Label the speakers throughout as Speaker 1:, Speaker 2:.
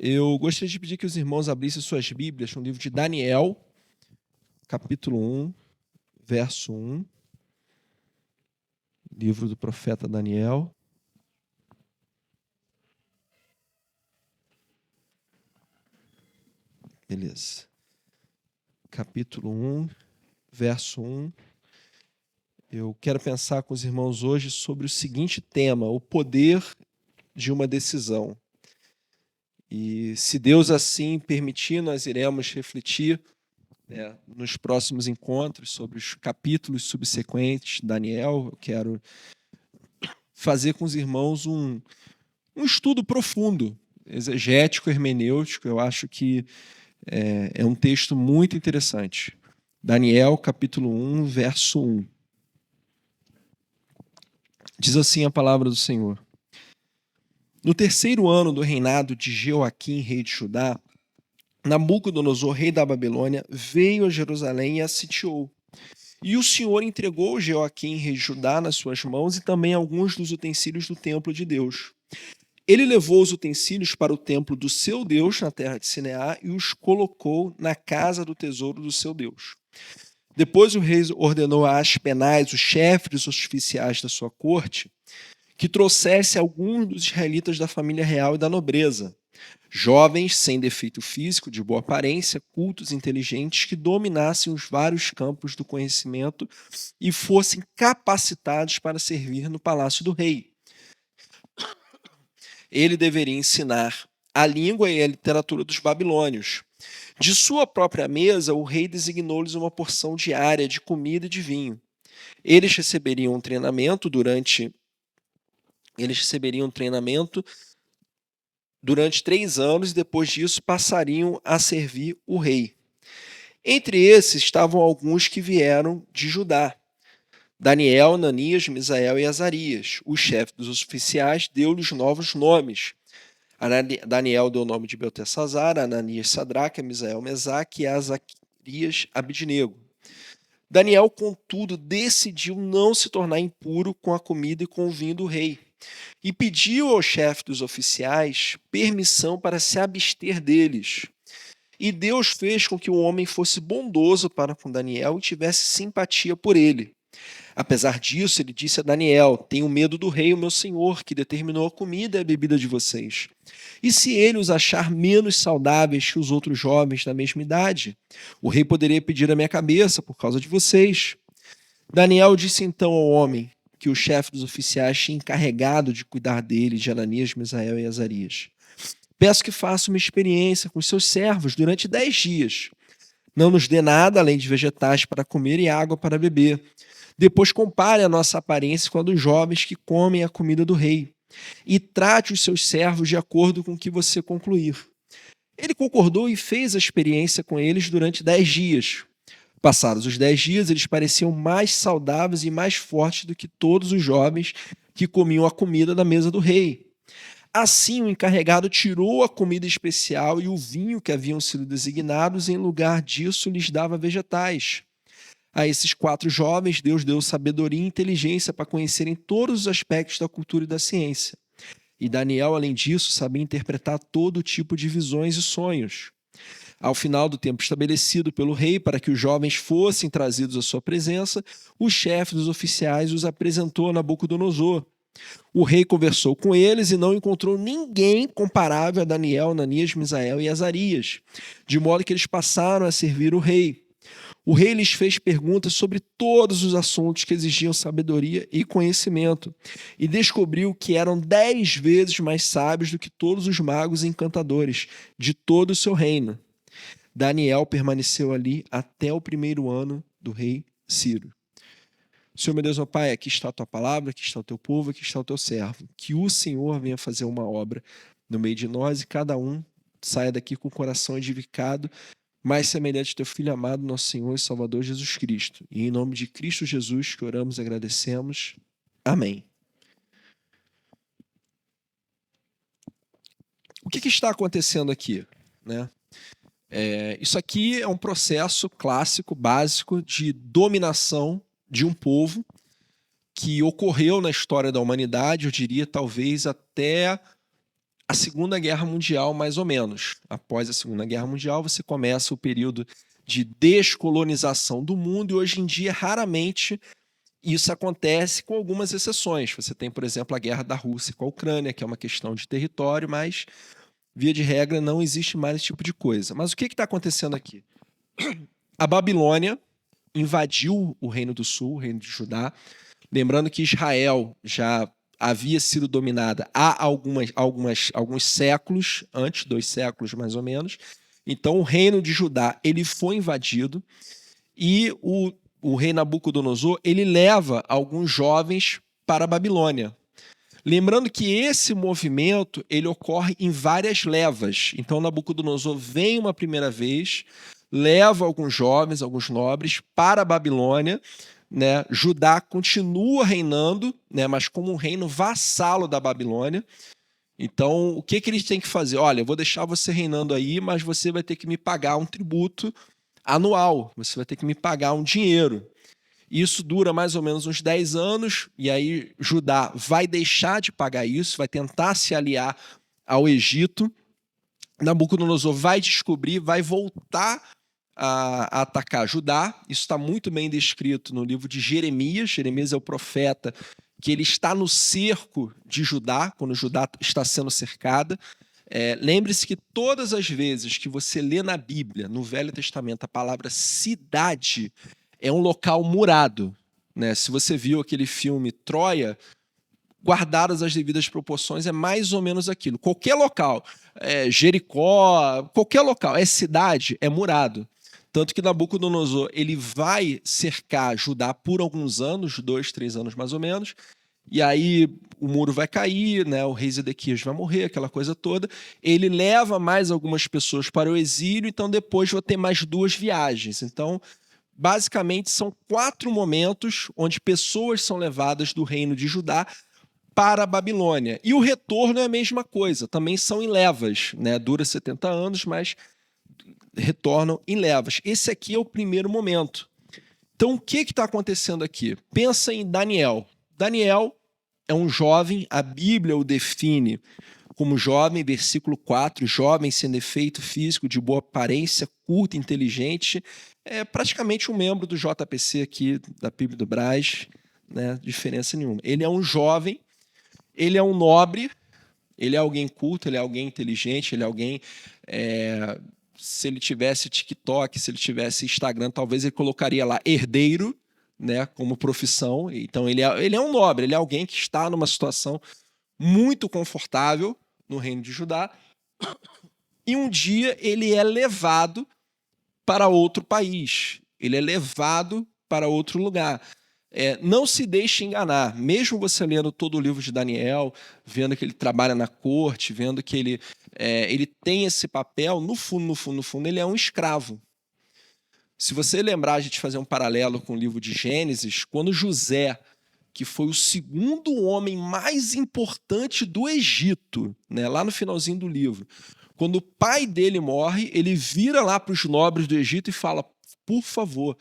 Speaker 1: Eu gostaria de pedir que os irmãos abrissem suas Bíblias no livro de Daniel, capítulo 1, verso 1. Livro do profeta Daniel. Beleza. Capítulo 1, verso 1. Eu quero pensar com os irmãos hoje sobre o seguinte tema: o poder de uma decisão. E se Deus assim permitir, nós iremos refletir nos próximos encontros sobre os capítulos subsequentes de Daniel. Eu quero fazer com os irmãos um estudo profundo, exegético, hermenêutico. Eu acho que é um texto muito interessante. Daniel, capítulo 1, verso 1. Diz assim a palavra do Senhor: No terceiro ano do reinado de Jeoaquim, rei de Judá, Nabucodonosor, rei da Babilônia, veio a Jerusalém e a sitiou. E o Senhor entregou Jeoaquim, rei de Judá, nas suas mãos e também alguns dos utensílios do templo de Deus. Ele levou os utensílios para o templo do seu Deus, na terra de Sineá, e os colocou na casa do tesouro do seu Deus. Depois o rei ordenou a Aspenaz, o chefe dos oficiais da sua corte, que trouxesse alguns dos israelitas da família real e da nobreza, jovens, sem defeito físico, de boa aparência, cultos, inteligentes, que dominassem os vários campos do conhecimento e fossem capacitados para servir no palácio do rei. Ele deveria ensinar a língua e a literatura dos babilônios. De sua própria mesa, o rei designou-lhes uma porção diária de comida e de vinho. Eles receberiam um treinamento durante 3 anos e depois disso passariam a servir o rei. Entre esses estavam alguns que vieram de Judá: Daniel, Ananias, Misael e Azarias. O chefe dos oficiais deu-lhes novos nomes. Daniel deu o nome de Beltesazar, Ananias Sadraque, Misael Mesaque e Azarias Abidnego. Daniel, contudo, decidiu não se tornar impuro com a comida e com o vinho do rei, e pediu ao chefe dos oficiais permissão para se abster deles. E Deus fez com que o homem fosse bondoso para com Daniel e tivesse simpatia por ele. Apesar disso, ele disse a Daniel: Tenho medo do rei, o meu senhor, que determinou a comida e a bebida de vocês. E se ele os achar menos saudáveis que os outros jovens da mesma idade? O rei poderia pedir a minha cabeça por causa de vocês. Daniel disse então ao homem que o chefe dos oficiais tinha encarregado de cuidar dele, de Ananias, Misael e Azarias: Peço que faça uma experiência com os seus servos durante 10 dias. Não nos dê nada além de vegetais para comer e água para beber. Depois compare a nossa aparência com a dos jovens que comem a comida do rei, e trate os seus servos de acordo com o que você concluir. Ele concordou e fez a experiência com eles durante 10 dias. Passados os 10 dias, eles pareciam mais saudáveis e mais fortes do que todos os jovens que comiam a comida da mesa do rei. Assim, o encarregado tirou a comida especial e o vinho que haviam sido designados, e em lugar disso lhes dava vegetais. A esses 4 jovens, Deus deu sabedoria e inteligência para conhecerem todos os aspectos da cultura e da ciência. E Daniel, além disso, sabia interpretar todo tipo de visões e sonhos. Ao final do tempo estabelecido pelo rei para que os jovens fossem trazidos à sua presença, o chefe dos oficiais os apresentou a Nabucodonosor. O rei conversou com eles e não encontrou ninguém comparável a Daniel, Ananias, Misael e Azarias, de modo que eles passaram a servir o rei. O rei lhes fez perguntas sobre todos os assuntos que exigiam sabedoria e conhecimento, e descobriu que eram 10 vezes mais sábios do que todos os magos e encantadores de todo o seu reino. Daniel permaneceu ali até o 1º ano do rei Ciro. Senhor, meu Deus, meu Pai, aqui está a tua palavra, aqui está o teu povo, aqui está o teu servo. Que o Senhor venha fazer uma obra no meio de nós e cada um saia daqui com o coração edificado, mais semelhante ao teu Filho amado, nosso Senhor e Salvador Jesus Cristo. E em nome de Cristo Jesus que oramos e agradecemos. Amém. O que está acontecendo aqui, né? Isso aqui é um processo clássico, básico, de dominação de um povo que ocorreu na história da humanidade, eu diria talvez até a Segunda Guerra Mundial, mais ou menos. Após a Segunda Guerra Mundial, você começa o período de descolonização do mundo e hoje em dia, raramente, isso acontece com algumas exceções. Você tem, por exemplo, a guerra da Rússia com a Ucrânia, que é uma questão de território, mas, via de regra, não existe mais esse tipo de coisa. Mas o que está acontecendo aqui? A Babilônia invadiu o Reino do Sul, o Reino de Judá. Lembrando que Israel já havia sido dominada há alguns séculos, antes, 2 séculos mais ou menos. Então, o Reino de Judá ele foi invadido e o rei Nabucodonosor ele leva alguns jovens para a Babilônia. Lembrando que esse movimento ele ocorre em várias levas. Então, Nabucodonosor vem uma primeira vez, leva alguns jovens, alguns nobres para a Babilônia, né? Judá continua reinando, né? Mas como um reino vassalo da Babilônia. Então, o que eles têm que fazer? Olha, eu vou deixar você reinando aí, mas você vai ter que me pagar um tributo anual, você vai ter que me pagar um dinheiro. Isso dura mais ou menos uns 10 anos, e aí Judá vai deixar de pagar isso, vai tentar se aliar ao Egito. Nabucodonosor vai descobrir, vai voltar a atacar Judá. Isso está muito bem descrito no livro de Jeremias. Jeremias é o profeta que ele está no cerco de Judá, quando Judá está sendo cercada. Lembre-se que todas as vezes que você lê na Bíblia, no Velho Testamento, a palavra cidade é um local murado, né? Se você viu aquele filme Troia, guardadas as devidas proporções, é mais ou menos aquilo. Qualquer local, Jericó, qualquer local, é cidade, é murado. Tanto que Nabucodonosor ele vai cercar Judá por alguns anos, 2, 3 anos mais ou menos, e aí o muro vai cair, né? O rei Zedequias vai morrer, aquela coisa toda. Ele leva mais algumas pessoas para o exílio, então depois vai ter mais 2 viagens. Então, basicamente, são 4 momentos onde pessoas são levadas do reino de Judá para a Babilônia. E o retorno é a mesma coisa, também são em levas, né? Dura 70 anos, mas retornam em levas. Esse aqui é o primeiro momento. Então, o que está acontecendo aqui? Pensa em Daniel. Daniel é um jovem, a Bíblia o define como jovem, versículo 4, jovem sem defeito físico, de boa aparência, culto, inteligente, é praticamente um membro do JPC aqui, da PIB do Brás, né? Diferença nenhuma. Ele é um jovem, ele é um nobre, ele é alguém culto, ele é alguém inteligente, ele é alguém... se ele tivesse TikTok, se ele tivesse Instagram, talvez ele colocaria lá herdeiro, né, como profissão. Então ele é um nobre, ele é alguém que está numa situação muito confortável no reino de Judá, e um dia ele é levado para outro país, ele é levado para outro lugar. Não se deixe enganar, mesmo você lendo todo o livro de Daniel, vendo que ele trabalha na corte, vendo que ele tem esse papel, no fundo, ele é um escravo. Se você lembrar, a gente fazer um paralelo com o livro de Gênesis, quando José, que foi o segundo homem mais importante do Egito, né, lá no finalzinho do livro, quando o pai dele morre, ele vira lá para os nobres do Egito e fala: por favor,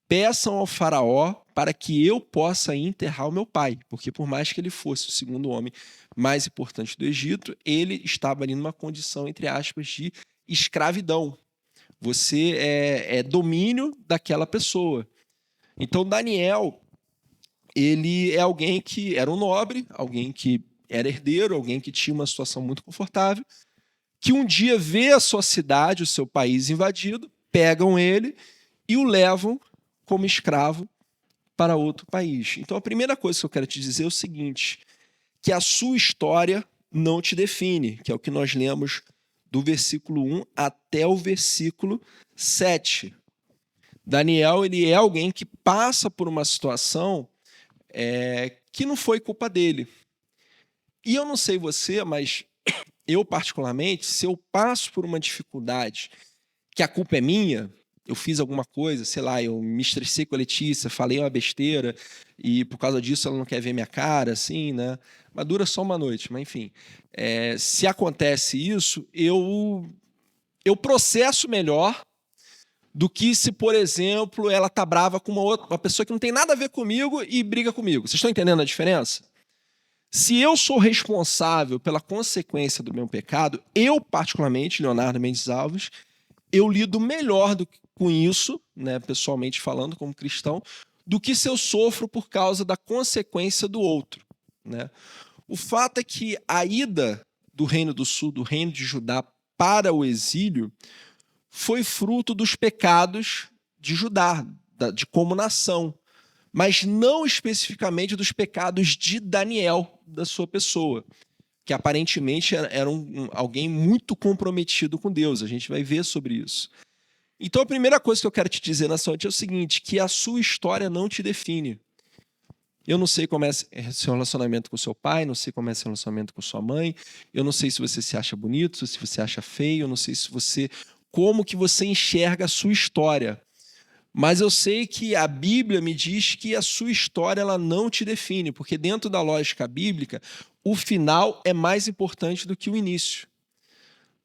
Speaker 1: peçam ao faraó para que eu possa enterrar o meu pai, porque por mais que ele fosse o segundo homem mais importante do Egito, ele estava ali numa condição, entre aspas, de escravidão. Você é domínio daquela pessoa. Então Daniel, ele é alguém que era um nobre, alguém que era herdeiro, alguém que tinha uma situação muito confortável, que um dia vê a sua cidade, o seu país invadido, pegam ele e o levam como escravo para outro país. Então a primeira coisa que eu quero te dizer é o seguinte, que a sua história não te define, que é o que nós lemos do versículo 1 até o versículo 7. Daniel, ele é alguém que passa por uma situação que não foi culpa dele. E eu não sei você, mas eu particularmente, se eu passo por uma dificuldade que a culpa é minha, eu fiz alguma coisa, sei lá, eu me estressei com a Letícia, falei uma besteira e por causa disso ela não quer ver minha cara, assim, né? Mas dura só uma noite, mas enfim. Se acontece isso, eu processo melhor do que se, por exemplo, ela tá brava com uma pessoa que não tem nada a ver comigo e briga comigo. Vocês estão entendendo a diferença? Se eu sou responsável pela consequência do meu pecado, eu, particularmente, Leonardo Mendes Alves, eu lido melhor com isso, né, pessoalmente falando, como cristão, do que se eu sofro por causa da consequência do outro, né? O fato é que a ida do Reino do Sul, do Reino de Judá, para o exílio, foi fruto dos pecados de Judá, de como nação, mas não especificamente dos pecados de Daniel, da sua pessoa, que aparentemente era alguém muito comprometido com Deus. A gente vai ver sobre isso. Então, a primeira coisa que eu quero te dizer nessa noite é o seguinte, que a sua história não te define. Eu não sei como é seu relacionamento com seu pai, não sei como é seu relacionamento com sua mãe, eu não sei se você se acha bonito, se você acha feio, eu não sei se como que você enxerga a sua história. Mas eu sei que a Bíblia me diz que a sua história ela não te define, porque dentro da lógica bíblica, o final é mais importante do que o início.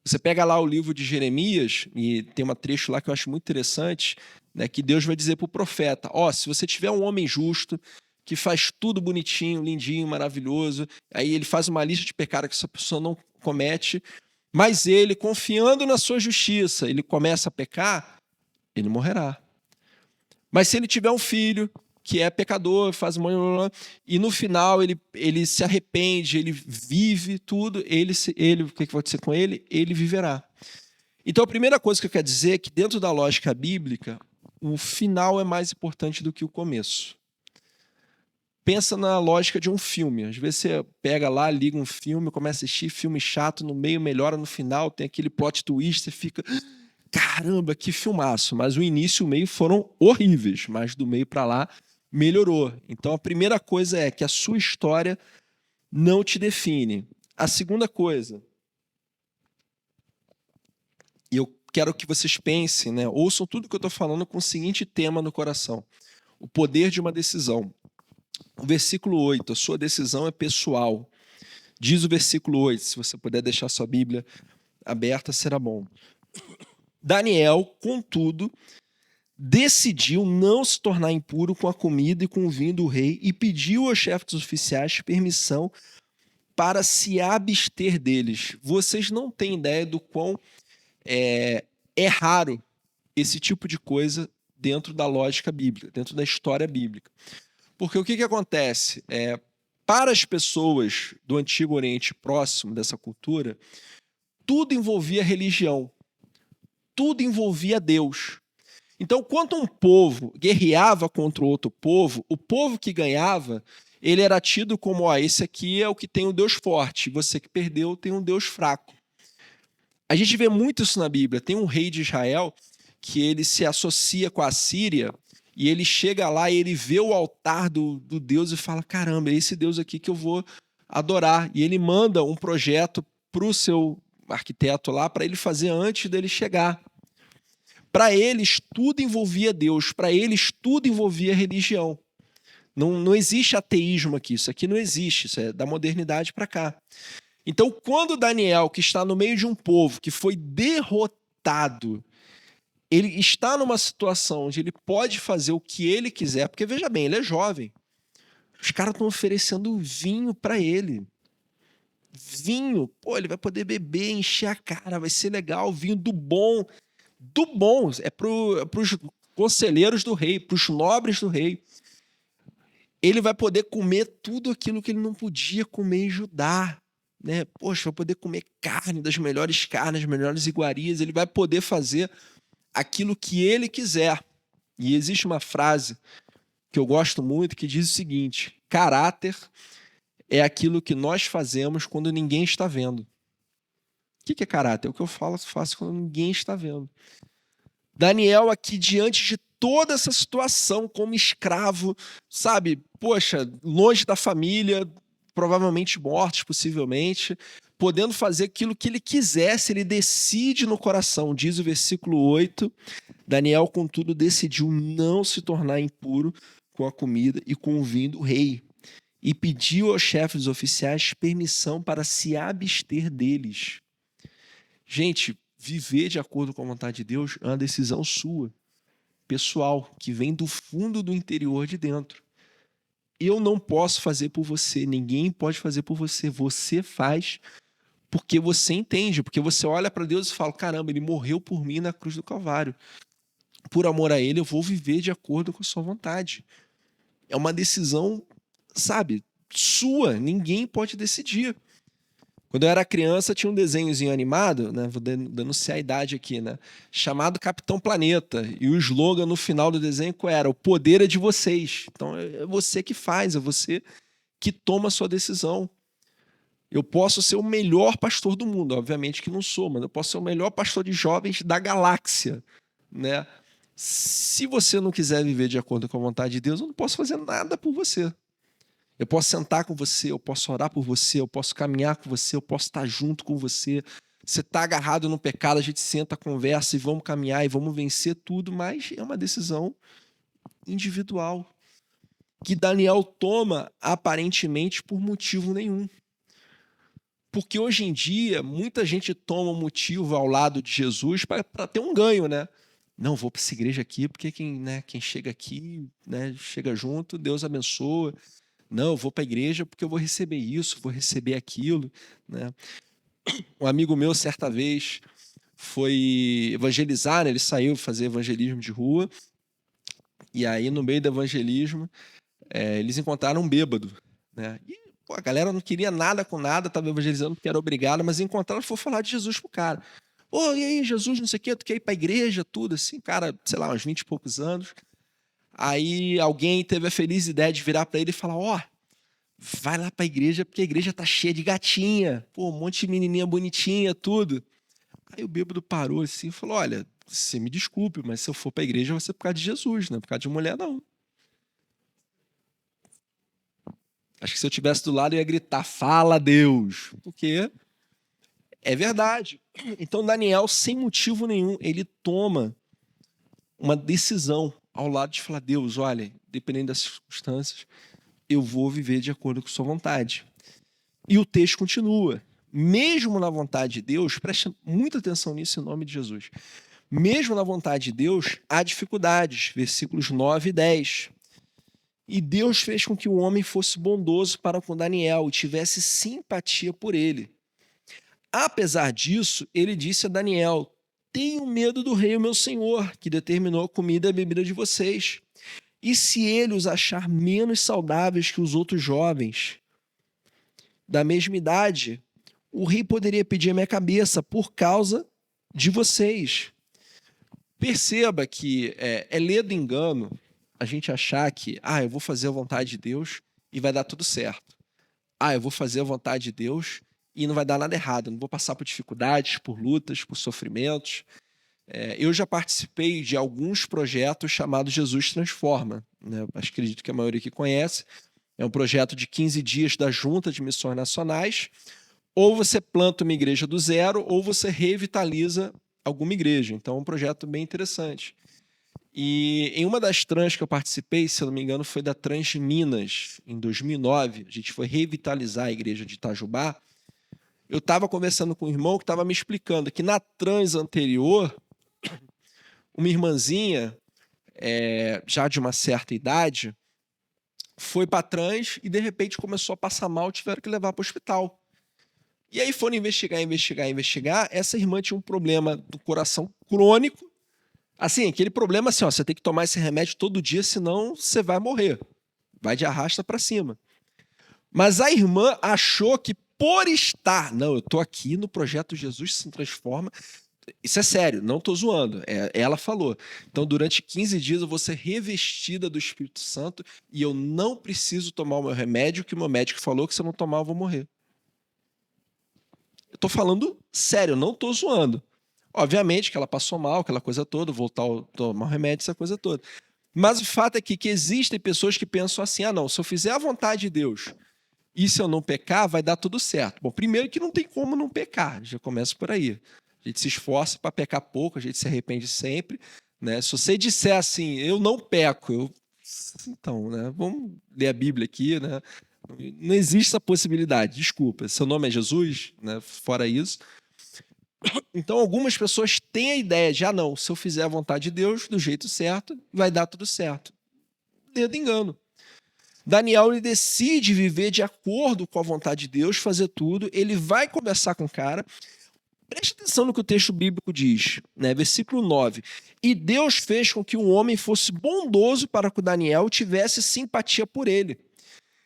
Speaker 1: Você pega lá o livro de Jeremias, e tem um trecho lá que eu acho muito interessante, né, que Deus vai dizer para o profeta, se você tiver um homem justo, que faz tudo bonitinho, lindinho, maravilhoso, aí ele faz uma lista de pecados que essa pessoa não comete, mas ele, confiando na sua justiça, ele começa a pecar, ele morrerá. Mas se ele tiver um filho que é pecador, faz e no final ele se arrepende, ele vive tudo, o que vai acontecer com ele? Ele viverá. Então a primeira coisa que eu quero dizer é que dentro da lógica bíblica, o final é mais importante do que o começo. Pensa na lógica de um filme. Às vezes você pega lá, liga um filme, começa a assistir, filme chato, no meio melhora, no final tem aquele plot twist, você fica... Caramba, que filmaço. Mas o início e o meio foram horríveis, mas do meio para lá melhorou. Então a primeira coisa é que a sua história não te define. A segunda coisa, e eu quero que vocês pensem, né? Ouçam tudo que eu estou falando com o seguinte tema no coração: o poder de uma decisão. O versículo 8, a sua decisão é pessoal. Diz o versículo 8, se você puder deixar sua Bíblia aberta, será bom. Daniel, contudo, decidiu não se tornar impuro com a comida e com o vinho do rei e pediu aos chefes dos oficiais permissão para se abster deles. Vocês não têm ideia do quão é raro esse tipo de coisa dentro da lógica bíblica, dentro da história bíblica. Porque o que acontece? Para as pessoas do Antigo Oriente Próximo, dessa cultura, tudo envolvia religião, tudo envolvia Deus. Então, quando um povo guerreava contra outro povo, o povo que ganhava, ele era tido como, esse aqui é o que tem um Deus forte, você que perdeu tem um Deus fraco. A gente vê muito isso na Bíblia. Tem um rei de Israel que ele se associa com a Síria e ele chega lá e ele vê o altar do Deus e fala, caramba, é esse Deus aqui que eu vou adorar. E ele manda um projeto para o seu arquiteto lá para ele fazer antes dele chegar. Para eles, tudo envolvia Deus. Para eles, tudo envolvia religião. Não existe ateísmo aqui. Isso aqui não existe. Isso é da modernidade para cá. Então, quando Daniel, que está no meio de um povo que foi derrotado, ele está numa situação onde ele pode fazer o que ele quiser, porque, veja bem, ele é jovem. Os caras estão oferecendo vinho para ele. Vinho, ele vai poder beber, encher a cara, vai ser legal, vinho do bom. Do bom, é para os conselheiros do rei, para os nobres do rei. Ele vai poder comer tudo aquilo que ele não podia comer em Judá. Né? Poxa, vai poder comer carne, das melhores carnes, das melhores iguarias. Ele vai poder fazer aquilo que ele quiser. E existe uma frase que eu gosto muito que diz o seguinte: caráter é aquilo que nós fazemos quando ninguém está vendo. O que é caráter? É o que eu faço quando ninguém está vendo. Daniel aqui, diante de toda essa situação, como escravo, sabe? Poxa, longe da família, provavelmente mortos, possivelmente, podendo fazer aquilo que ele quisesse, ele decide no coração. Diz o versículo 8, Daniel, contudo, decidiu não se tornar impuro com a comida e com o vinho do rei, e pediu aos chefes dos oficiais permissão para se abster deles. Gente, viver de acordo com a vontade de Deus é uma decisão sua, pessoal, que vem do fundo do interior de dentro. eu não posso fazer por você, ninguém pode fazer por você. Você faz porque você entende, porque você olha para Deus e fala: caramba, ele morreu por mim na cruz do Calvário. Por amor a ele, eu vou viver de acordo com a sua vontade. É uma decisão, sabe, sua. Ninguém pode decidir. Quando eu era criança, tinha um desenhozinho animado, né? Vou denunciar a idade aqui, né? Chamado Capitão Planeta. E o slogan no final do desenho qual era? O poder é de vocês. Então é você que faz, é você que toma a sua decisão. Eu posso ser o melhor pastor do mundo, obviamente que não sou, mas eu posso ser o melhor pastor de jovens da galáxia, né? Se você não quiser viver de acordo com a vontade de Deus, eu não posso fazer nada por você. Eu posso sentar com você, eu posso orar por você, eu posso caminhar com você, eu posso estar junto com você. Você está agarrado no pecado, a gente senta, conversa e vamos caminhar e vamos vencer tudo, mas é uma decisão individual que Daniel toma aparentemente por motivo nenhum. Porque hoje em dia, muita gente toma um motivo ao lado de Jesus para ter um ganho, né? Não, vou para essa igreja aqui porque quem chega aqui, né, chega junto, Deus abençoa. Não, eu vou para a igreja porque eu vou receber isso, vou receber aquilo, né? Um amigo meu, certa vez, foi evangelizar, né? Ele saiu fazer evangelismo de rua, e aí, no meio do evangelismo, eles encontraram um bêbado, né? E pô, a galera não queria nada com nada, estava evangelizando porque era obrigado, mas encontraram e foi falar de Jesus pro cara. Ô, e aí, Jesus, não sei o quê, tu quer ir para a igreja, tudo assim, cara, sei lá, uns 20 e poucos anos. Aí alguém teve a feliz ideia de virar para ele e falar: ó, vai lá para a igreja porque a igreja tá cheia de gatinha, pô, um monte de menininha bonitinha, tudo. Aí o bêbado parou assim e falou: olha, você me desculpe, mas se eu for para a igreja vai ser por causa de Jesus, não é por causa de mulher, não. Acho que se eu tivesse do lado eu ia gritar: fala, Deus, porque é verdade. Então Daniel, sem motivo nenhum, ele toma uma decisão ao lado de falar: Deus, olha, dependendo das circunstâncias, eu vou viver de acordo com sua vontade. E o texto continua. Mesmo na vontade de Deus, preste muita atenção nisso em nome de Jesus. Mesmo na vontade de Deus, há dificuldades. Versículos 9 e 10. E Deus fez com que o homem fosse bondoso para com Daniel e tivesse simpatia por ele. Apesar disso, ele disse a Daniel: tenho medo do rei, meu senhor, que determinou a comida e a bebida de vocês. E se ele os achar menos saudáveis que os outros jovens da mesma idade, o rei poderia pedir a minha cabeça por causa de vocês. Perceba que é ler do engano a gente achar que, eu vou fazer a vontade de Deus e vai dar tudo certo. Eu vou fazer a vontade de Deus e não vai dar nada errado, não vou passar por dificuldades, por lutas, por sofrimentos. Eu já participei de alguns projetos chamados Jesus Transforma, né? Acredito que a maioria que conhece. É um projeto de 15 dias da Junta de Missões Nacionais. Ou você planta uma igreja do zero, ou você revitaliza alguma igreja. Então é um projeto bem interessante. E em uma das trans que eu participei, se eu não me engano, foi da Trans Minas, em 2009. A gente foi revitalizar a igreja de Itajubá. Eu estava conversando com um irmão que estava me explicando que na trans anterior, uma irmãzinha, já de uma certa idade, foi para trans e de repente começou a passar mal, tiveram que levar para o hospital. E aí foram investigar. Essa irmã tinha um problema do coração crônico. Assim, aquele problema assim, você tem que tomar esse remédio todo dia, senão você vai morrer. Vai de arrasta para cima. Mas a irmã achou que por estar... Não, eu estou aqui no projeto Jesus se transforma. Isso é sério, não estou zoando. Ela falou. Então, durante 15 dias eu vou ser revestida do Espírito Santo e eu não preciso tomar o meu remédio, que o meu médico falou que se eu não tomar eu vou morrer. Eu estou falando sério, eu não estou zoando. Obviamente que ela passou mal, aquela coisa toda, voltar a tomar o remédio, essa coisa toda. Mas o fato é que existem pessoas que pensam assim: não, se eu fizer a vontade de Deus e se eu não pecar, vai dar tudo certo. Bom, primeiro que não tem como não pecar, já começa por aí. A gente se esforça para pecar pouco, a gente se arrepende sempre, né? Se você disser assim: eu não peco, então, né? Vamos ler a Bíblia aqui, né? Não existe essa possibilidade, desculpa. Seu nome é Jesus, né? Fora isso. Então, algumas pessoas têm a ideia de: não, se eu fizer a vontade de Deus do jeito certo, vai dar tudo certo. Dedo engano. Daniel ele decide viver de acordo com a vontade de Deus, fazer tudo. Ele vai conversar com o cara. Preste atenção no que o texto bíblico diz, né? Versículo 9. E Deus fez com que o homem fosse bondoso para com Daniel e tivesse simpatia por ele.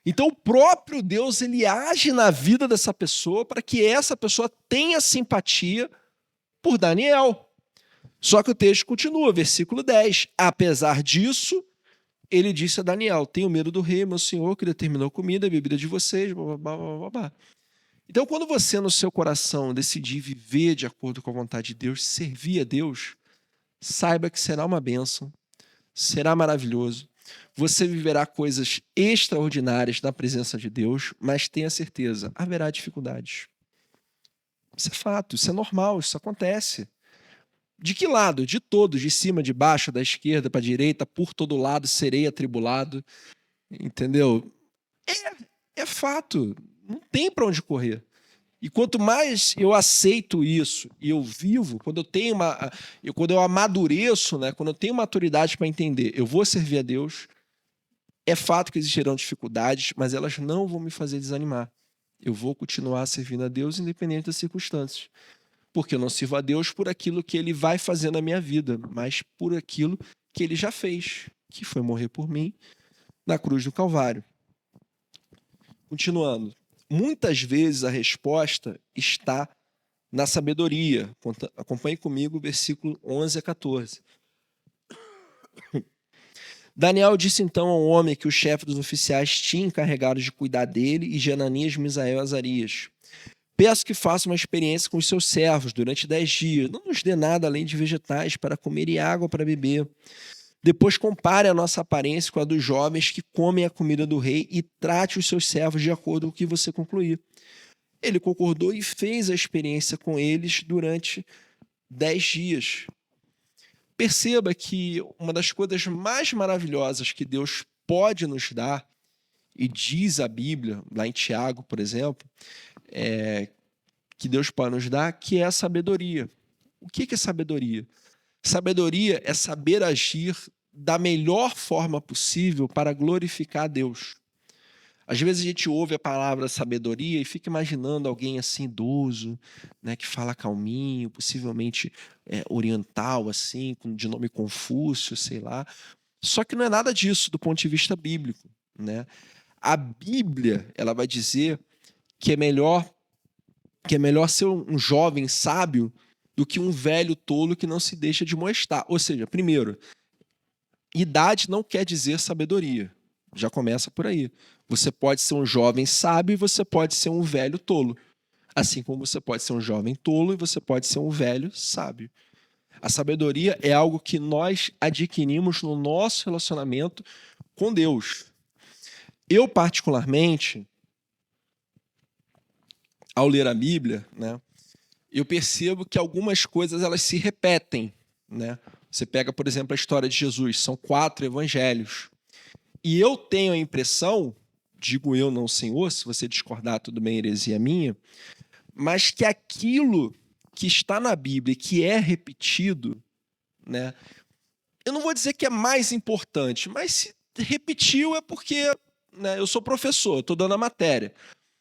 Speaker 1: Então o próprio Deus ele age na vida dessa pessoa para que essa pessoa tenha simpatia por Daniel. Só que o texto continua, versículo 10. Apesar disso, ele disse a Daniel: tenho medo do rei, meu senhor, que determinou a comida e a bebida de vocês. Blá, blá, blá, blá, blá. Então, quando você, no seu coração, decidir viver de acordo com a vontade de Deus, servir a Deus, saiba que será uma bênção, será maravilhoso. Você viverá coisas extraordinárias na presença de Deus, mas tenha certeza, haverá dificuldades. Isso é fato, isso é normal, isso acontece. De que lado? De todos, de cima, de baixo, da esquerda para a direita, por todo lado serei atribulado. Entendeu? É fato, não tem para onde correr. E quanto mais eu aceito isso e eu vivo, quando eu amadureço, né, quando eu tenho maturidade para entender, eu vou servir a Deus, é fato que existirão dificuldades, mas elas não vão me fazer desanimar. Eu vou continuar servindo a Deus independente das circunstâncias. Porque eu não sirvo a Deus por aquilo que Ele vai fazer na minha vida, mas por aquilo que Ele já fez, que foi morrer por mim na cruz do Calvário. Continuando. Muitas vezes a resposta está na sabedoria. Acompanhe comigo o versículo 11 a 14. Daniel disse então ao homem que o chefe dos oficiais tinha encarregado de cuidar dele, e de Ananias, Misael e Azarias: peço que faça uma experiência com os seus servos durante 10 dias. Não nos dê nada além de vegetais para comer e água para beber. Depois compare a nossa aparência com a dos jovens que comem a comida do rei e trate os seus servos de acordo com o que você concluir. Ele concordou e fez a experiência com eles durante 10 dias. Perceba que uma das coisas mais maravilhosas que Deus pode nos dar, e diz a Bíblia, lá em Tiago, por exemplo, que Deus pode nos dar, que é a sabedoria. O que é sabedoria? Sabedoria é saber agir da melhor forma possível para glorificar a Deus. Às vezes a gente ouve a palavra sabedoria e fica imaginando alguém assim idoso, né, que fala calminho, possivelmente oriental, assim, de nome Confúcio, sei lá. Só que não é nada disso do ponto de vista bíblico, né? A Bíblia, ela vai dizer que é melhor ser um jovem sábio do que um velho tolo que não se deixa de molestar. Ou seja, primeiro, idade não quer dizer sabedoria. Já começa por aí. Você pode ser um jovem sábio e você pode ser um velho tolo. Assim como você pode ser um jovem tolo e você pode ser um velho sábio. A sabedoria é algo que nós adquirimos no nosso relacionamento com Deus. Eu, particularmente, ao ler a Bíblia, né, eu percebo que algumas coisas elas se repetem, né? Você pega, por exemplo, a história de Jesus, são 4 evangelhos. E eu tenho a impressão, digo eu, não o Senhor, se você discordar, tudo bem, heresia minha, mas que aquilo que está na Bíblia, que é repetido, né? Eu não vou dizer que é mais importante, mas se repetiu é porque, né, eu sou professor, estou dando a matéria.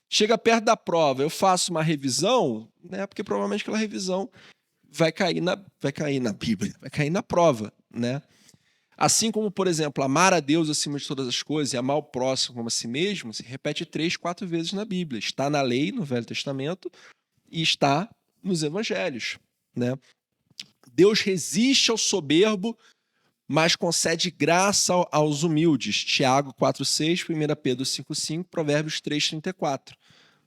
Speaker 1: Chega perto da prova, eu faço uma revisão, né, porque provavelmente aquela revisão vai cair na Bíblia, vai cair na prova, né? Assim como, por exemplo, amar a Deus acima de todas as coisas e amar o próximo como a si mesmo, se repete 3, 4 vezes na Bíblia. Está na lei, no Velho Testamento, e está nos Evangelhos, né? Deus resiste ao soberbo, mas concede graça aos humildes. Tiago 4,6, 1 Pedro 5,5, Provérbios 3,34.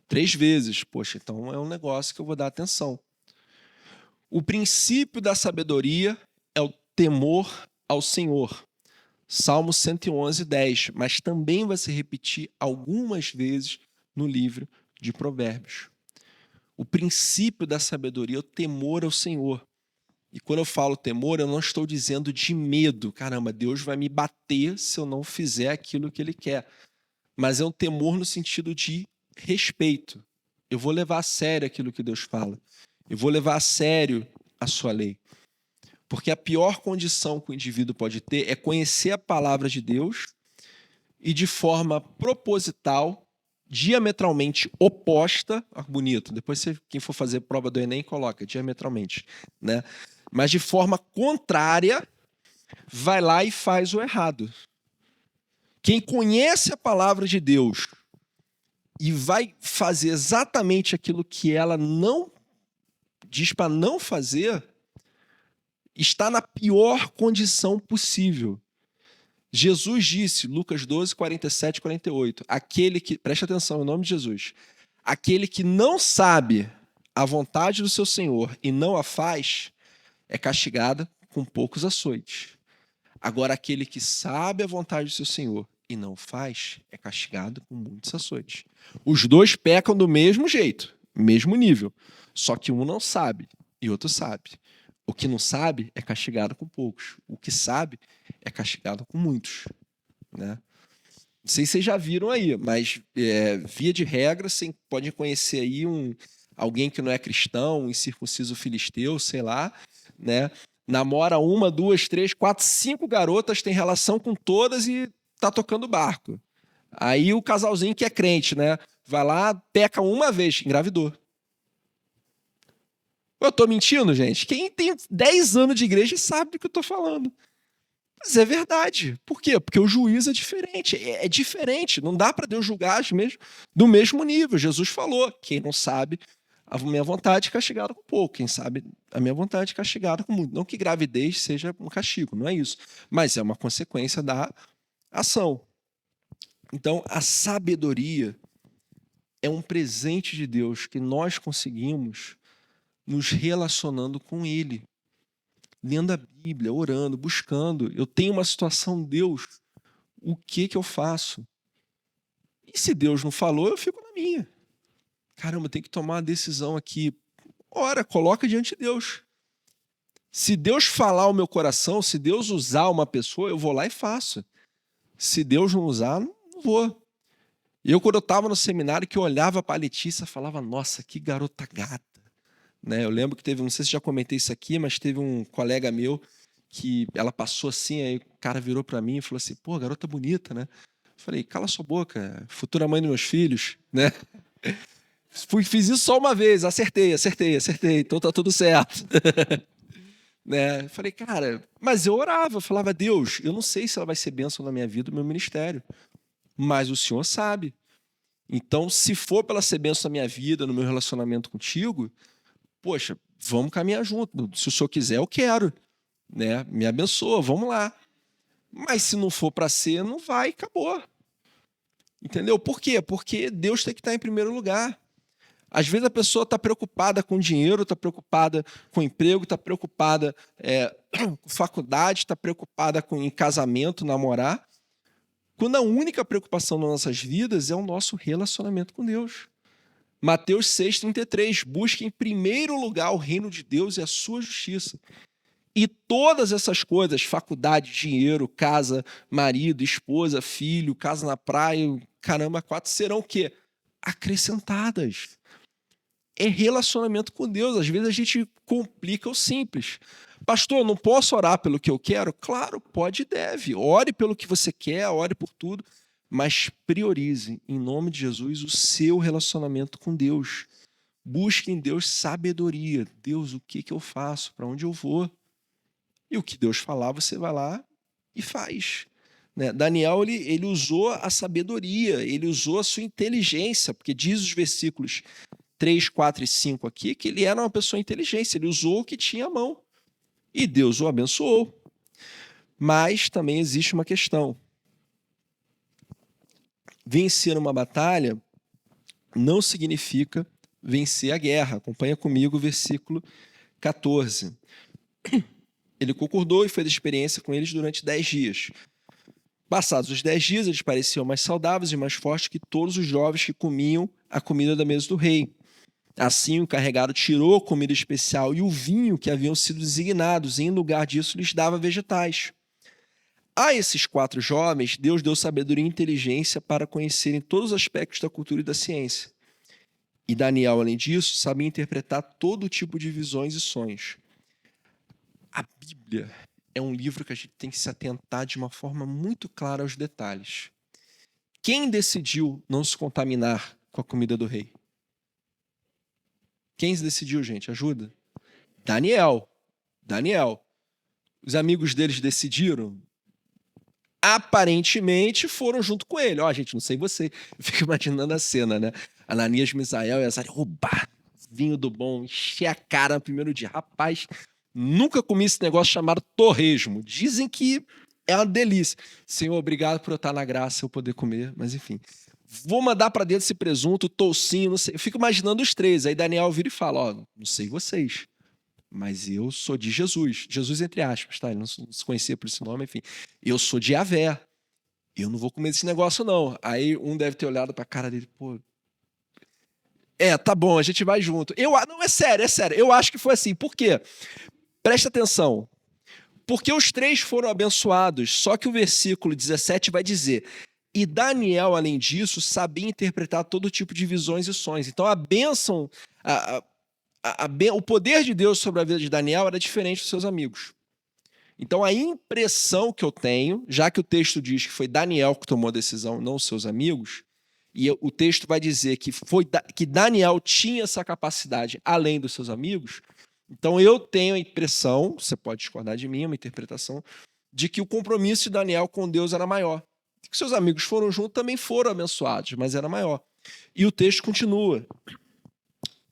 Speaker 1: 3 vezes. Poxa, então é um negócio que eu vou dar atenção. O princípio da sabedoria é o temor ao Senhor. Salmo 111, 10. Mas também vai se repetir algumas vezes no livro de Provérbios. O princípio da sabedoria é o temor ao Senhor. E quando eu falo temor, eu não estou dizendo de medo. Caramba, Deus vai me bater se eu não fizer aquilo que Ele quer. Mas é um temor no sentido de respeito. Eu vou levar a sério aquilo que Deus fala. Eu vou levar a sério a sua lei. Porque a pior condição que o indivíduo pode ter é conhecer a palavra de Deus, e de forma proposital, diametralmente oposta, bonito, depois quem for fazer prova do Enem coloca diametralmente, né? Mas de forma contrária, vai lá e faz o errado. Quem conhece a palavra de Deus e vai fazer exatamente aquilo que ela não diz para não fazer, está na pior condição possível. Jesus disse, Lucas 12, 47 e 48, aquele que, preste atenção, em nome de Jesus, aquele que não sabe a vontade do seu Senhor e não a faz, é castigado com poucos açoites. Agora, aquele que sabe a vontade do seu Senhor e não faz, é castigado com muitos açoites. Os dois pecam do mesmo jeito, mesmo nível, só que um não sabe e outro sabe. O que não sabe é castigado com poucos. O que sabe é castigado com muitos, né? Não sei se vocês já viram aí, mas via de regra, você pode conhecer aí alguém que não é cristão, um incircunciso filisteu, sei lá, né? Namora 1, 2, 3, 4, 5 garotas, tem relação com todas e tá tocando barco. Aí o casalzinho que é crente, né? Vai lá, peca uma vez, engravidou. Eu tô mentindo, gente? Quem tem 10 anos de igreja sabe do que eu tô falando. Mas é verdade. Por quê? Porque o juízo é diferente. É diferente. Não dá para Deus julgar do mesmo nível. Jesus falou: quem não sabe a minha vontade é castigado com pouco. Quem sabe a minha vontade é castigado com muito. Não que gravidez seja um castigo, não é isso. Mas é uma consequência da ação. Então, a sabedoria é um presente de Deus que nós conseguimos nos relacionando com Ele, lendo a Bíblia, orando, buscando. Eu tenho uma situação, Deus, o que eu faço? E se Deus não falou, eu fico na minha. Caramba, tem que tomar uma decisão aqui. Ora, coloca diante de Deus. Se Deus falar o meu coração, se Deus usar uma pessoa, eu vou lá e faço. Se Deus não usar, não vou. Eu, quando eu estava no seminário, que eu olhava para a Letícia, falava, nossa, que garota gata. Né? Eu lembro que teve, não sei se já comentei isso aqui, mas teve um colega meu que ela passou assim, aí o cara virou para mim e falou assim, pô, garota bonita, né? Eu falei, cala sua boca, futura mãe dos meus filhos, né? Fiz isso só uma vez, acertei, então tá tudo certo. Né? Eu falei, cara, mas eu orava, eu falava, Deus, eu não sei se ela vai ser bênção na minha vida, no meu ministério, mas o Senhor sabe. Então, se for para ela ser bênção na minha vida, no meu relacionamento contigo, poxa, vamos caminhar junto. Se o Senhor quiser, eu quero. Né? Me abençoa, vamos lá. Mas se não for para ser, não vai, acabou. Entendeu? Por quê? Porque Deus tem que estar em primeiro lugar. Às vezes a pessoa está preocupada com dinheiro, está preocupada com emprego, está preocupada com faculdade, está preocupada em casamento, namorar, quando a única preocupação nas nossas vidas é o nosso relacionamento com Deus. Mateus 6,33, busque em primeiro lugar o reino de Deus e a sua justiça. E todas essas coisas, faculdade, dinheiro, casa, marido, esposa, filho, casa na praia, caramba, 4, serão o quê? Acrescentadas. É relacionamento com Deus. Às vezes a gente complica o simples. Pastor, não posso orar pelo que eu quero? Claro, pode e deve. Ore pelo que você quer, ore por tudo, mas priorize, em nome de Jesus, o seu relacionamento com Deus. Busque em Deus sabedoria. Deus, o que eu faço? Para onde eu vou? E o que Deus falar, você vai lá e faz. Né? Daniel, ele usou a sabedoria, ele usou a sua inteligência, porque diz os versículos 3, 4 e 5 aqui, que ele era uma pessoa inteligente, ele usou o que tinha à mão. E Deus o abençoou. Mas também existe uma questão. Vencer uma batalha não significa vencer a guerra. Acompanha comigo o versículo 14. Ele concordou e fez experiência com eles durante 10 dias. Passados os 10 dias, eles pareciam mais saudáveis e mais fortes que todos os jovens que comiam a comida da mesa do rei. Assim, o carregado tirou a comida especial e o vinho que haviam sido designados, e em lugar disso lhes dava vegetais. A esses 4 jovens, Deus deu sabedoria e inteligência para conhecerem todos os aspectos da cultura e da ciência. E Daniel, além disso, sabia interpretar todo tipo de visões e sonhos. A Bíblia é um livro que a gente tem que se atentar de uma forma muito clara aos detalhes. Quem decidiu não se contaminar com a comida do rei? Quem decidiu, gente? Ajuda. Daniel. Os amigos deles decidiram? Aparentemente foram junto com ele. Ó, gente, não sei você. Eu fico imaginando a cena, né? Ananias, Misael e Azaria, roubar vinho do bom, encher a cara no primeiro dia. Rapaz, nunca comi esse negócio chamado torresmo. Dizem que é uma delícia. Senhor, obrigado por eu estar na graça, eu poder comer, mas enfim. Vou mandar para dentro esse presunto, toucinho, não sei. Eu fico imaginando os três. Aí Daniel vira e fala, ó, não sei vocês, mas eu sou de Jesus. Jesus entre aspas, tá? Ele não se conhecia por esse nome, enfim. Eu sou de Yahvé. Eu não vou comer esse negócio, não. Aí um deve ter olhado para a cara dele, pô, tá bom, a gente vai junto. Não, é sério. Eu acho que foi assim. Por quê? Presta atenção. Porque os três foram abençoados. Só que o versículo 17 vai dizer: e Daniel, além disso, sabia interpretar todo tipo de visões e sonhos. Então a bênção, o poder de Deus sobre a vida de Daniel era diferente dos seus amigos. Então a impressão que eu tenho, já que o texto diz que foi Daniel que tomou a decisão, não os seus amigos, e o texto vai dizer que Daniel tinha essa capacidade além dos seus amigos, então eu tenho a impressão, você pode discordar de mim, uma interpretação, de que o compromisso de Daniel com Deus era maior. Que seus amigos foram juntos, também foram abençoados, mas era maior. E o texto continua.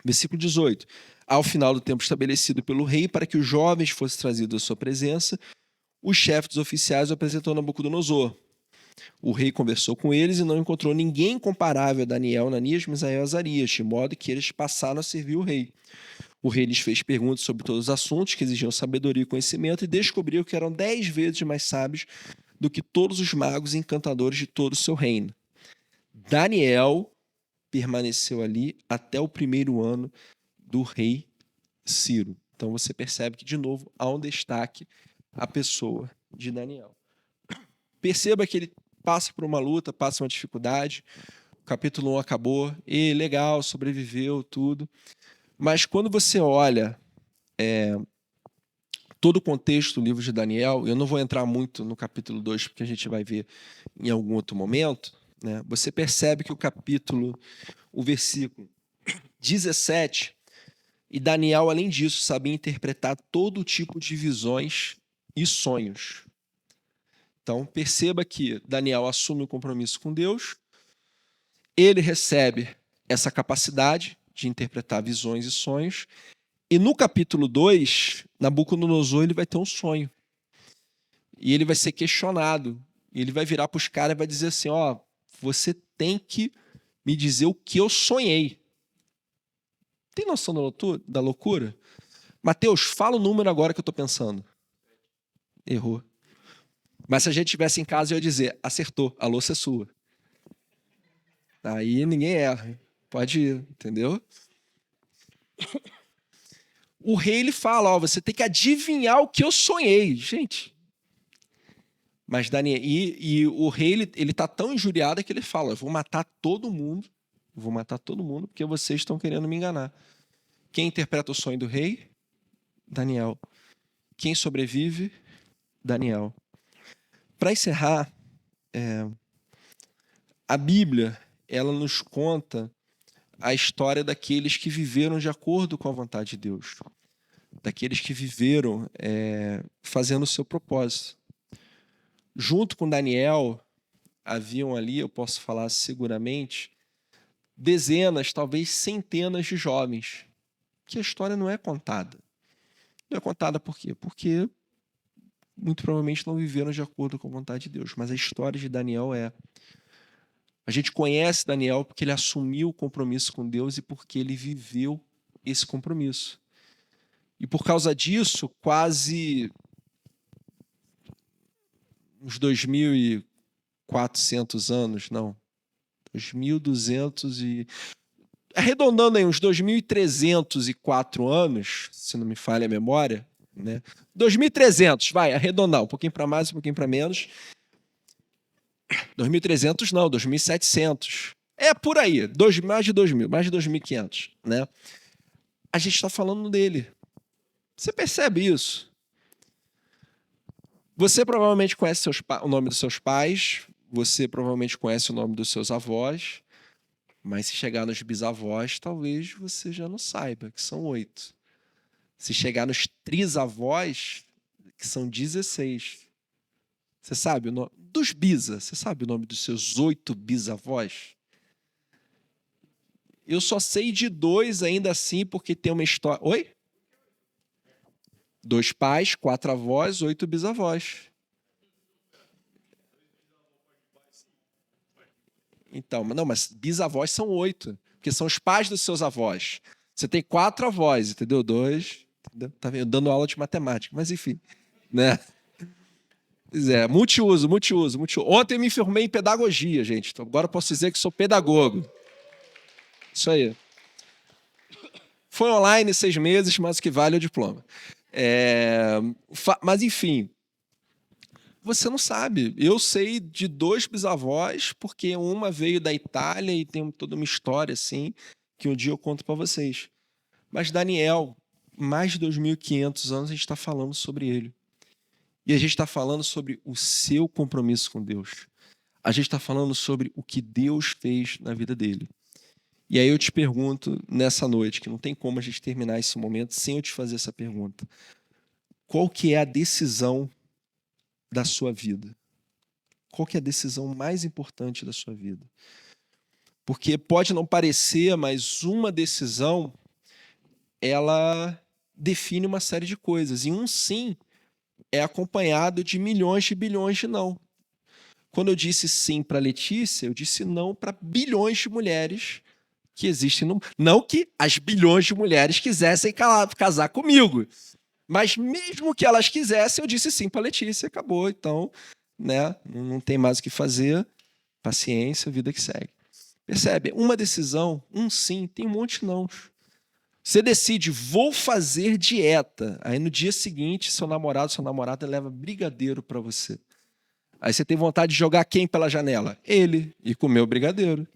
Speaker 1: Versículo 18. Ao final do tempo estabelecido pelo rei, para que os jovens fossem trazidos à sua presença, o chefe dos oficiais o apresentou a Nabucodonosor. O rei conversou com eles e não encontrou ninguém comparável a Daniel, Ananias, Misael e Azarias, de modo que eles passaram a servir o rei. O rei lhes fez perguntas sobre todos os assuntos que exigiam sabedoria e conhecimento e descobriu que eram 10 vezes mais sábios do que todos os magos e encantadores de todo o seu reino. Daniel permaneceu ali até o primeiro ano do rei Ciro. Então você percebe que, de novo, há um destaque à pessoa de Daniel. Perceba que ele passa por uma luta, passa uma dificuldade. O capítulo 1 acabou, e legal, sobreviveu, tudo. Mas quando você olha todo o contexto do livro de Daniel, eu não vou entrar muito no capítulo 2, porque a gente vai ver em algum outro momento, né? Você percebe que o versículo 17, e Daniel, além disso, sabia interpretar todo tipo de visões e sonhos. Então, perceba que Daniel assume o compromisso com Deus, ele recebe essa capacidade de interpretar visões e sonhos, e no capítulo 2, Nabucodonosor ele vai ter um sonho. E ele vai ser questionado. E ele vai virar para os caras e vai dizer assim, ó, você tem que me dizer o que eu sonhei. Tem noção da loucura? Mateus, fala o número agora que eu estou pensando. Errou. Mas se a gente estivesse em casa, eu ia dizer, acertou, a louça é sua. Aí ninguém erra. Pode ir, entendeu? O rei ele fala, ó, você tem que adivinhar o que eu sonhei. Gente. Mas Daniel, e o rei ele tá tão injuriado que ele fala, eu vou matar todo mundo, porque vocês estão querendo me enganar. Quem interpreta o sonho do rei? Daniel. Quem sobrevive? Daniel. Para encerrar, a Bíblia ela nos conta a história daqueles que viveram de acordo com a vontade de Deus, daqueles que viveram fazendo o seu propósito. Junto com Daniel, haviam ali, eu posso falar seguramente, dezenas, talvez centenas de jovens, que a história não é contada. Não é contada por quê? Porque muito provavelmente não viveram de acordo com a vontade de Deus. Mas a história de Daniel a gente conhece Daniel porque ele assumiu o compromisso com Deus e porque ele viveu esse compromisso. E por causa disso, quase uns 2.400 anos, não, 2.200 e... arredondando aí, uns 2.304 anos, se não me falha a memória, né? 2.300, vai, arredondar, um pouquinho para mais, um pouquinho para menos. 2.300 não, 2.700. É por aí, mais de 2.000, mais de 2.500, né? A gente está falando dele. Você percebe isso? Você provavelmente conhece o nome dos seus pais, você provavelmente conhece o nome dos seus avós, mas se chegar nos bisavós, talvez você já não saiba, que são 8. Se chegar nos trisavós, que são 16. Você sabe o nome dos bisa? Você sabe o nome dos seus 8 bisavós? Eu só sei de 2 ainda assim, porque tem uma história... Oi? 2 pais, 4 avós, 8 bisavós. Então, não, mas bisavós são 8, porque são os pais dos seus avós. Você tem 4 avós, entendeu? 2, entendeu? Tá vendo? Dando aula de matemática, mas enfim, né? Pois é, multiuso. Ontem eu me formei em pedagogia, gente. Então agora eu posso dizer que sou pedagogo. Isso aí. Foi online 6 meses, mas o que vale é o diploma. Mas enfim, você não sabe. Eu sei de 2 bisavós, porque uma veio da Itália e tem toda uma história assim, que um dia eu conto para vocês. Mas Daniel, mais de 2.500 anos, a gente está falando sobre ele. E a gente está falando sobre o seu compromisso com Deus. A gente está falando sobre o que Deus fez na vida dele. E aí eu te pergunto nessa noite, que não tem como a gente terminar esse momento sem eu te fazer essa pergunta. Qual que é a decisão da sua vida? Qual que é a decisão mais importante da sua vida? Porque pode não parecer, mas uma decisão, ela define uma série de coisas. E um sim é acompanhado de milhões de bilhões de não. Quando eu disse sim para Letícia, eu disse não para bilhões de mulheres que existem no... Não que as bilhões de mulheres quisessem casar comigo, mas mesmo que elas quisessem, eu disse sim para Letícia, acabou. Então, né, não tem mais o que fazer, paciência, vida que segue. Percebe? Uma decisão, um sim, tem um monte de não. Você decide, vou fazer dieta. Aí no dia seguinte, seu namorado, sua namorada leva brigadeiro para você. Aí você tem vontade de jogar quem pela janela? Ele. E comer o brigadeiro.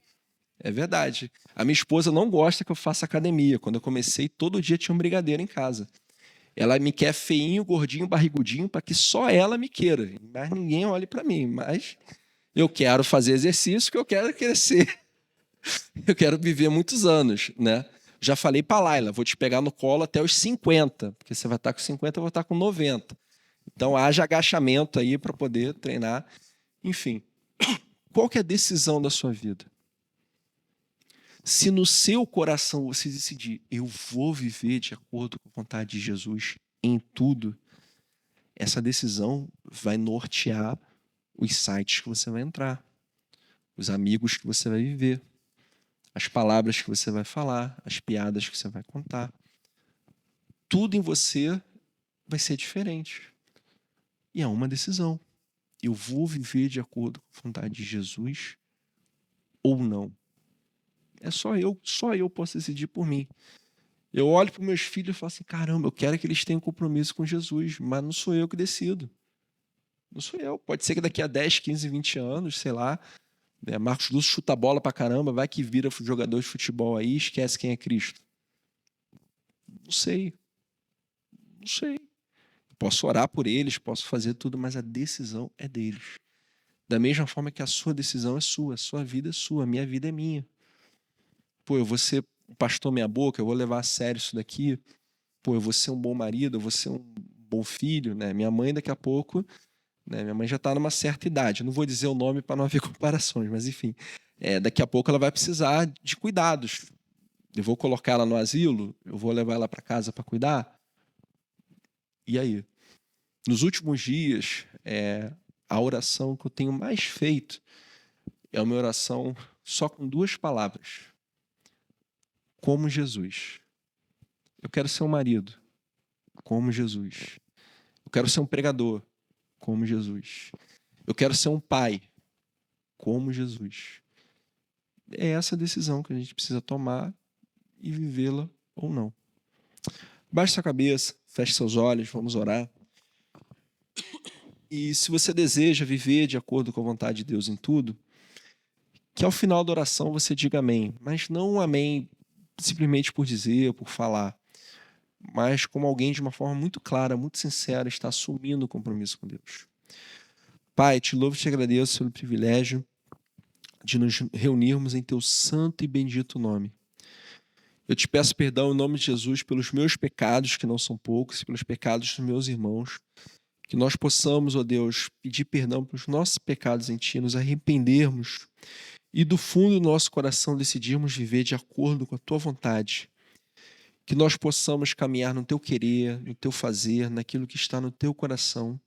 Speaker 1: É verdade. A minha esposa não gosta que eu faça academia. Quando eu comecei, todo dia tinha um brigadeiro em casa. Ela me quer feinho, gordinho, barrigudinho, para que só ela me queira. Mas ninguém olhe para mim. Mas eu quero fazer exercício, que eu quero crescer. Eu quero viver muitos anos, né? Já falei para Laila, vou te pegar no colo até os 50, porque você vai estar com 50, eu vou estar com 90. Então haja agachamento aí para poder treinar. Enfim, qual que é a decisão da sua vida? Se no seu coração você decidir, eu vou viver de acordo com a vontade de Jesus em tudo, essa decisão vai nortear os sites que você vai entrar, os amigos que você vai viver, as palavras que você vai falar, as piadas que você vai contar. Tudo em você vai ser diferente. E é uma decisão. Eu vou viver de acordo com a vontade de Jesus ou não? É só eu posso decidir por mim. Eu olho para os meus filhos e falo assim, caramba, eu quero que eles tenham compromisso com Jesus, mas não sou eu que decido. Não sou eu. Pode ser que daqui a 10, 15, 20 anos, sei lá, Marcos Lúcio chuta a bola pra caramba, vai que vira jogador de futebol aí e esquece quem é Cristo. Não sei. Posso orar por eles, posso fazer tudo, mas a decisão é deles. Da mesma forma que a sua decisão é sua, a sua vida é sua, a minha vida é minha. Pô, eu vou ser um pastor meia boca, eu vou levar a sério isso daqui. Pô, eu vou ser um bom marido, eu vou ser um bom filho, né? Minha mãe daqui a pouco, né? Minha mãe já está numa certa idade. Não vou dizer o nome para não haver comparações, mas enfim. Daqui a pouco ela vai precisar de cuidados. Eu vou colocar ela no asilo, eu vou levar ela para casa para cuidar. E aí? Nos últimos dias, a oração que eu tenho mais feito é uma oração só com 2 palavras. Como Jesus. Eu quero ser um marido, como Jesus. Eu quero ser um pregador, como Jesus. Eu quero ser um pai, como Jesus. É essa a decisão que a gente precisa tomar e vivê-la ou não. Baixe sua cabeça, feche seus olhos, vamos orar. E se você deseja viver de acordo com a vontade de Deus em tudo, que ao final da oração você diga amém. Mas não um amém simplesmente por dizer, por falar, mas como alguém de uma forma muito clara, muito sincera, está assumindo o compromisso com Deus. Pai, te louvo e te agradeço pelo privilégio de nos reunirmos em teu santo e bendito nome. Eu te peço perdão em nome de Jesus pelos meus pecados, que não são poucos, e pelos pecados dos meus irmãos. Que nós possamos, ó Deus, pedir perdão pelos nossos pecados em Ti, nos arrependermos e do fundo do nosso coração decidirmos viver de acordo com a Tua vontade. Que nós possamos caminhar no Teu querer, no Teu fazer, naquilo que está no Teu coração.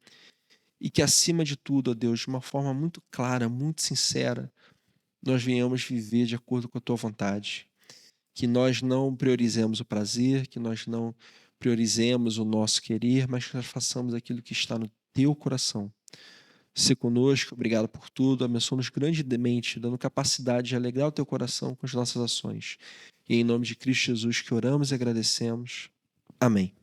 Speaker 1: E que, acima de tudo, ó Deus, de uma forma muito clara, muito sincera, nós venhamos viver de acordo com a Tua vontade. Que nós não priorizemos o prazer, que nós não priorizemos o nosso querer, mas que nós façamos aquilo que está no Teu coração. Se conosco, obrigado por tudo, abençoa-nos grandemente, dando capacidade de alegrar o Teu coração com as nossas ações. E em nome de Cristo Jesus que oramos e agradecemos. Amém.